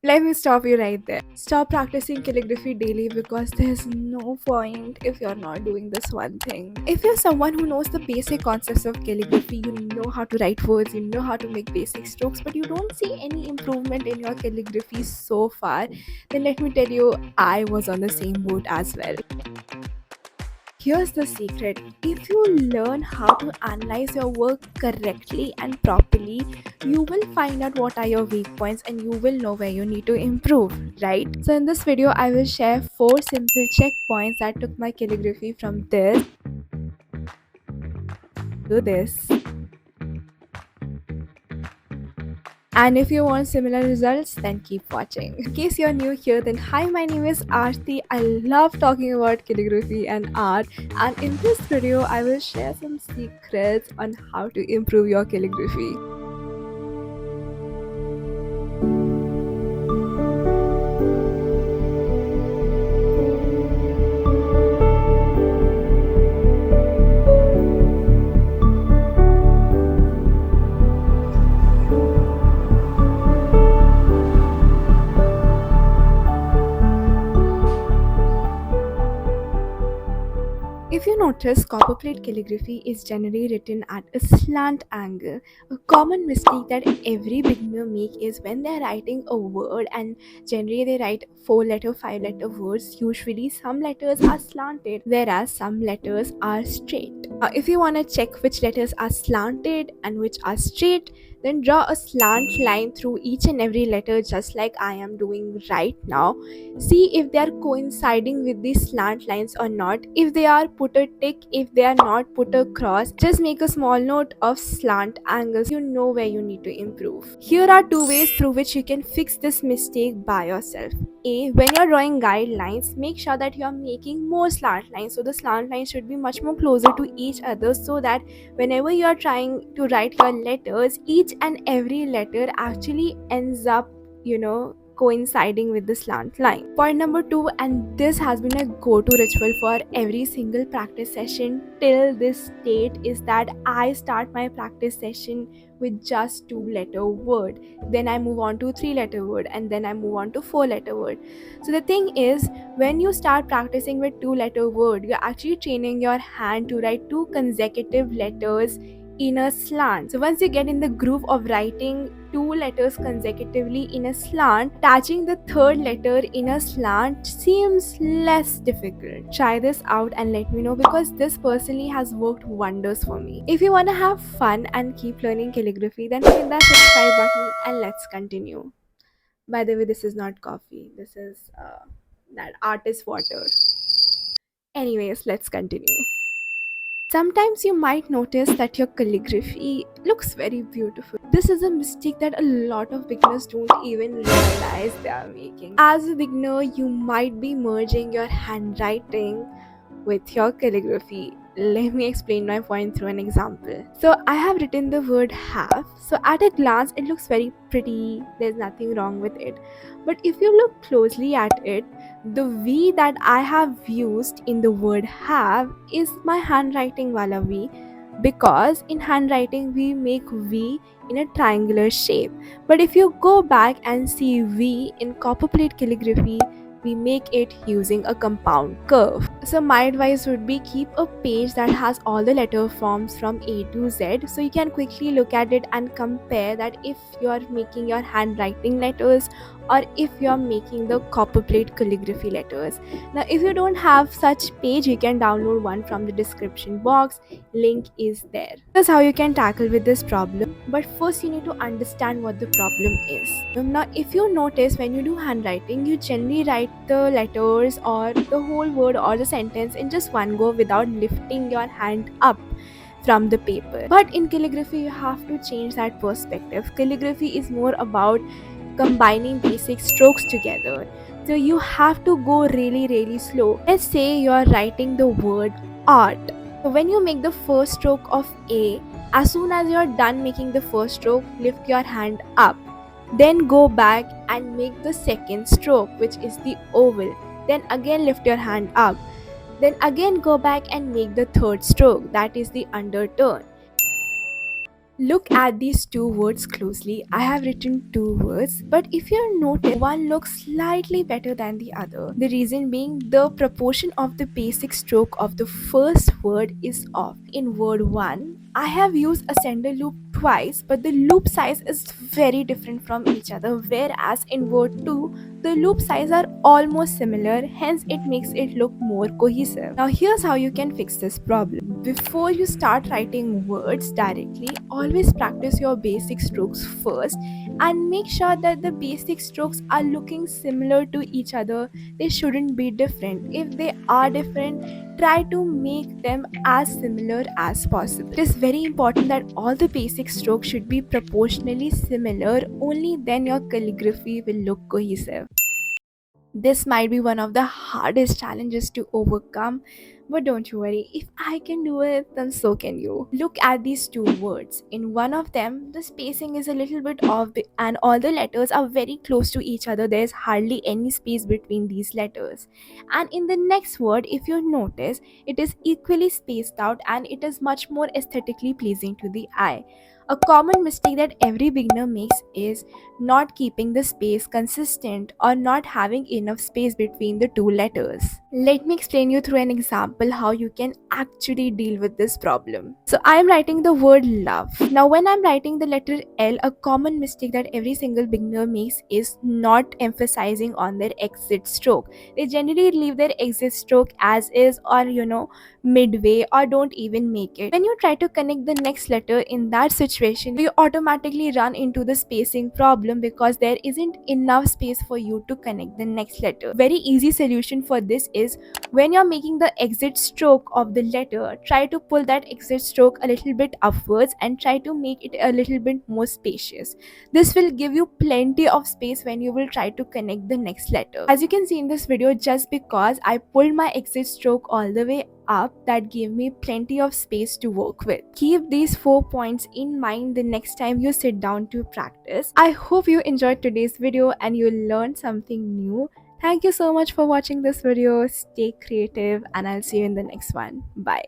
Let me stop you right there. Stop practicing calligraphy daily because there's no point if you're not doing this one thing. If you're someone who knows the basic concepts of calligraphy, you know how to write words, you know how to make basic strokes, but you don't see any improvement in your calligraphy so far, then let me tell you, I was on the same boat as well. Here's the secret: if you learn how to analyze your work correctly and properly, you will find out what are your weak points and you will know where you need to improve, right? So, in this video, I will share 4 simple checkpoints that took my calligraphy from this to this. And if you want similar results, then keep watching. In case you're new here, then hi, my name is Aarti. I love talking about calligraphy and art. And in this video, I will share some secrets on how to improve your calligraphy. If you notice, copperplate calligraphy is generally written at a slant angle. A common mistake that every beginner make is when they're writing a word, and generally they write 4 letter, 5 letter words. Usually some letters are slanted, whereas some letters are straight. If you want to check which letters are slanted and which are straight, then draw a slant line through each and every letter, just like I am doing right now. See if they are coinciding with these slant lines or not. If they are, put a tick. If they are not, put a cross. Just make a small note of slant angles. You know where you need to improve. Here are 2 ways through which you can fix this mistake by yourself. A, when you're drawing guidelines, make sure that you're making more slant lines. So the slant lines should be much more closer to each other, so that whenever you're trying to write your letters, each and every letter actually ends up, coinciding with the slant line. Point number 2, and this has been a go-to ritual for every single practice session till this date, is that I start my practice session with just 2 letter word, then I move on to 3 letter word, and then I move on to 4 letter word. So the thing is, when you start practicing with 2 letter word, you're actually training your hand to write 2 consecutive letters in a slant. So once you get in the groove of writing 2 letters consecutively in a slant, attaching the third letter in a slant seems less difficult. Try this out and let me know, because this personally has worked wonders for me. If you want to have fun and keep learning calligraphy, then hit that subscribe button and let's continue. By the way, this is not coffee. This is that artist water. Anyways, let's continue. Sometimes you might notice that your calligraphy looks very beautiful. This is a mistake that a lot of beginners don't even realize they are making. As a beginner, you might be merging your handwriting with your calligraphy. Let me explain my point through an example. So I have written the word have. So at a glance, it looks very pretty. There's nothing wrong with it. But if you look closely at it, the V that I have used in the word have is my handwriting wala V, because in handwriting we make V in a triangular shape. But if you go back and see V in copperplate calligraphy, we make it using a compound curve. So my advice would be, keep a page that has all the letter forms from A to Z, so you can quickly look at it and compare that if you're making your handwriting letters or if you're making the copperplate calligraphy letters. Now if you don't have such page, you can download one from the description box. Link is there. That's how you can tackle with this problem. But first you need to understand what the problem is. Now if you notice, when you do handwriting, you generally write the letters or the whole word or the sentence in just one go without lifting your hand up from the paper. But in calligraphy, you have to change that perspective. Calligraphy is more about combining basic strokes together. So you have to go really slow. Let's say you're writing the word art. So when you make the first stroke of A, as soon as you're done making the first stroke, lift your hand up. Then go back and make the second stroke, which is the oval. Then again lift your hand up. Then again go back and make the third stroke, that is the underturn. Look at these two words closely. I have written two words, but if you notice, one looks slightly better than the other. The reason being the proportion of the basic stroke of the first word is off. In word 1, I have used a sender loop twice, but the loop size is very different from each other, whereas in word 2, the loop size are almost similar, hence it makes it look more cohesive. Now here's how you can fix this problem. Before you start writing words directly, always practice your basic strokes first and make sure that the basic strokes are looking similar to each other. They shouldn't be different. If they are different, try to make them as similar as possible. It is very important that all the basic strokes should be proportionally similar, only then your calligraphy will look cohesive. This might be one of the hardest challenges to overcome, but don't you worry, if I can do it, then so can you. Look at these two words. In one of them, the spacing is a little bit off and all the letters are very close to each other. There's hardly any space between these letters. And in the next word, if you notice, it is equally spaced out and it is much more aesthetically pleasing to the eye. A common mistake that every beginner makes is not keeping the space consistent or not having enough space between the two letters. Let me explain you through an example how you can actually deal with this problem. So I am writing the word love. Now when I'm writing the letter L, a common mistake that every single beginner makes is not emphasizing on their exit stroke. They generally leave their exit stroke as is, or midway, or don't even make it. When you try to connect the next letter in that situation, you automatically run into the spacing problem because there isn't enough space for you to connect the next letter. Very easy solution for this is when you're making the exit stroke of the letter, try to pull that exit stroke a little bit upwards and try to make it a little bit more spacious. This will give you plenty of space when you will try to connect the next letter. As you can see in this video, just because I pulled my exit stroke all the way up, that gave me plenty of space to work with. Keep these 4 points in mind the next time you sit down to practice. I hope you enjoyed today's video and you learned something new. Thank you so much for watching this video. Stay creative and I'll see you in the next one. Bye.